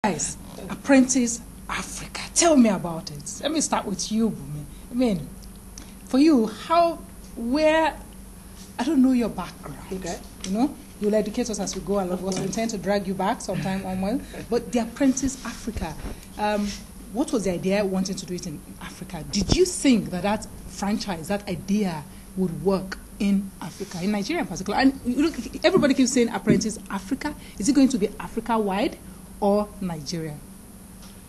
Guys, Apprentice Africa. Tell me about it. Let me start with you, Bumi. I mean, for you, where, I don't know your background. Okay. You know, you'll educate us as we go along. We intend to drag you back sometime on but the Apprentice Africa, what was the idea wanting to do it in Africa? Did you think that franchise, that idea would work in Africa, in Nigeria in particular? And look, everybody keeps saying Apprentice Africa. Is it going to be Africa-wide or Nigeria?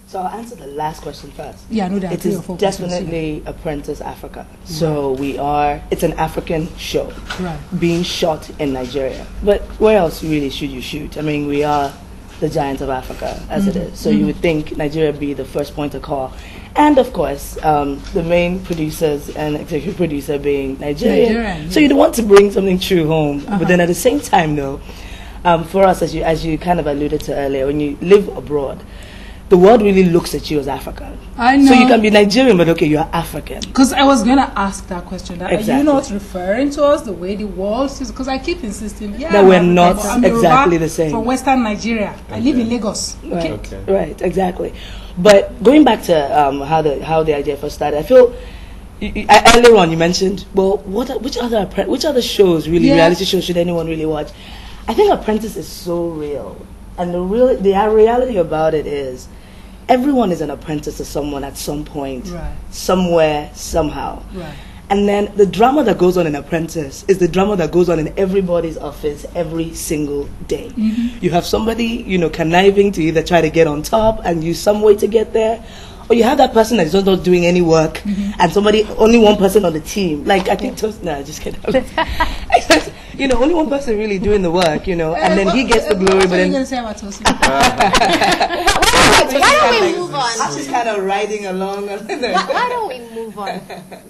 So I'll answer the last question first. Yeah, I know that. It is definitely Apprentice Africa. Right. So it's an African show being shot in Nigeria. But where else really should you shoot? I mean, we are the giant of Africa as it is. So you would think Nigeria would be the first point of call. And of course, the main producers and executive producer being Nigerian. So you'd want to bring something true home. But then at the same time, though, for us, as you kind of alluded to earlier, when you live abroad, the world really looks at you as African. I know. So you can be Nigerian, but okay, you're African. Because I was going to ask that question. Exactly. Are you not referring to us the way the world sees? Because I keep insisting, that we're not exactly the same. From Western Nigeria. Okay. I live in Lagos. Right, exactly. But going back to how the idea first started, I feel earlier on you mentioned, well, which other shows, reality shows, should anyone really watch? I think Apprentice is so real. And the reality about it is everyone is an apprentice to someone at some point, somewhere, somehow. Right. And then the drama that goes on in Apprentice is the drama that goes on in everybody's office every single day. You have somebody, conniving to either try to get on top and use some way to get there, or you have that person that's not doing any work, and only one person on the team. Like, I think, just kidding. Only one person really doing the work, and then he gets the glory. But then, going to say about Tosin? Why don't we move on? I'm just kind of riding along. Why don't we move on?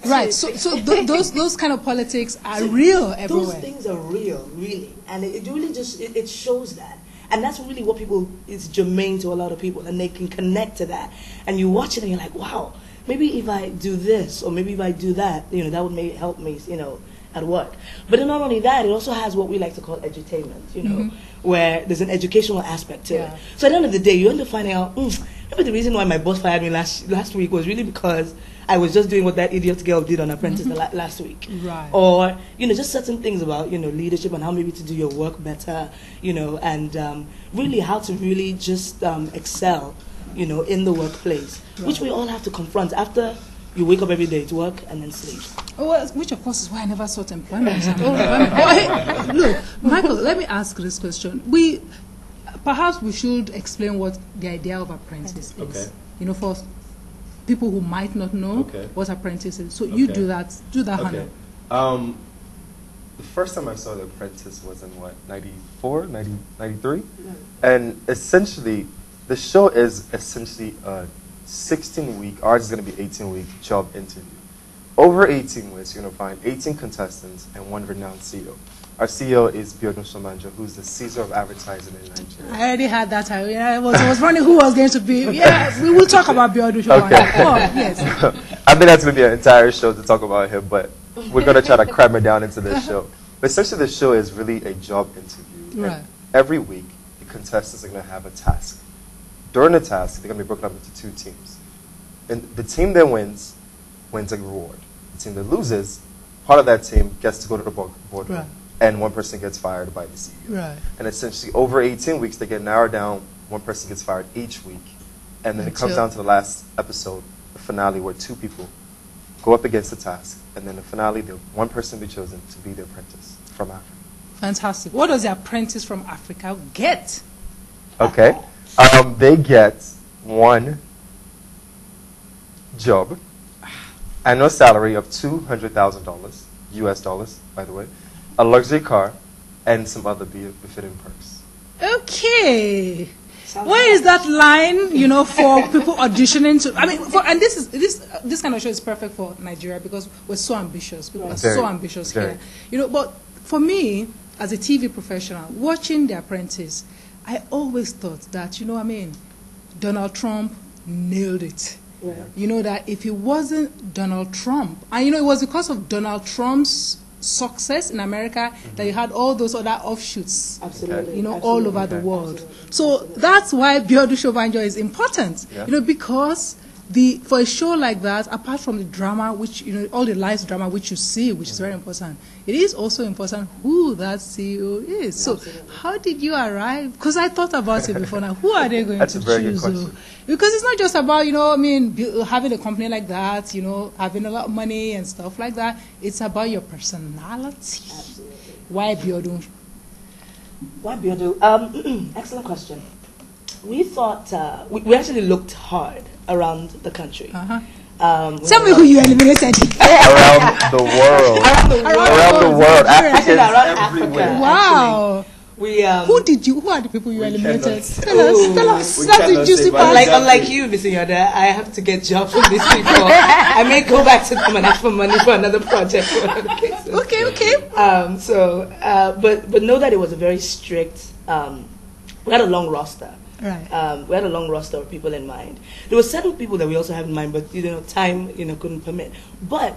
Right. So those kind of politics are real everywhere. Those things are real, really, and it really just it shows that. And that's really what is germane to a lot of people, and they can connect to that. And you watch it and you're like, wow, maybe if I do this, or maybe if I do that, that would maybe help me, at work. But then not only that, it also has what we like to call edutainment, where there's an educational aspect to it. So at the end of the day, you end up finding out, maybe the reason why my boss fired me last week was really because I was just doing what that idiot girl did on Apprentice last week. Right. Or, just certain things about, leadership and how maybe to do your work better, and really how to really just excel, in the workplace, which we all have to confront after you wake up every day to work and then sleep. Well, which of course is why I never sought employment. Look, Michael, let me ask this question. Perhaps we should explain what the idea of Apprentice is. For people who might not know what Apprentice is. So you do that, Hannah. The first time I saw The Apprentice was in 94, 93? And essentially, the show is essentially a 16-week, ours is going to be 18-week job interview. Over 18 weeks, you're going to find 18 contestants and one renowned CEO. Our CEO is Biodun Somanja, who's the Caesar of advertising in Nigeria. I already had that. I was wondering who was going to be. Yeah, we will talk about Biodun Somanja. Oh, yes. I think that's going to be an entire show to talk about him, but we're going to try to cram it down into this show. But essentially, the show is really a job interview. And every week, the contestants are going to have a task. During the task, they're going to be broken up into two teams. And the team that wins a reward. The team that loses, part of that team gets to go to the boardroom. And one person gets fired by the CEO. And essentially, over 18 weeks, they get narrowed down. One person gets fired each week. And then it comes down to the last episode, the finale, where two people go up against the task. And then the finale, one person will be chosen to be the apprentice from Africa. Fantastic. What does the apprentice from Africa get? Okay. They get one job, annual salary of $200,000, US dollars, by the way, a luxury car, and some other befitting perks. Okay. Where is that line, for people auditioning to? I mean, and this kind of show is perfect for Nigeria because we're so ambitious. People are so ambitious here. But for me, as a TV professional, watching The Apprentice, I always thought that, Donald Trump nailed it. That if it wasn't Donald Trump, and it was because of Donald Trump's success in America that you had all those other offshoots. Absolutely. You know, all over the world. Absolutely. So that's why Biodu Shobanjo is important. You know, because for a show like that, apart from the drama, which, you know, all the live drama which you see, which is very important, it is also important who that CEO is. So how did you arrive? Because I thought about it before now. Who are they going to choose? That's a very good question. Because it's not just about, you know, I mean, having a company like that, you know, having a lot of money and stuff like that. It's about your personality. Absolutely. Why Biodu? Why Biodu? Excellent question. We thought, we actually looked hard around the country. Tell me who you eliminated. Around the world. Around the world. Actually, around Africa. Wow. Actually. Who are the people you eliminated? Tell us. That's the juicy part. Unlike you, Mr. Yoda, I have to get jobs from these people. I may go back to them and ask for money for another project. Okay. But know that it was a very strict. We had a long roster. Right. We had a long roster of people in mind. There were certain people that we also had in mind, but time couldn't permit. But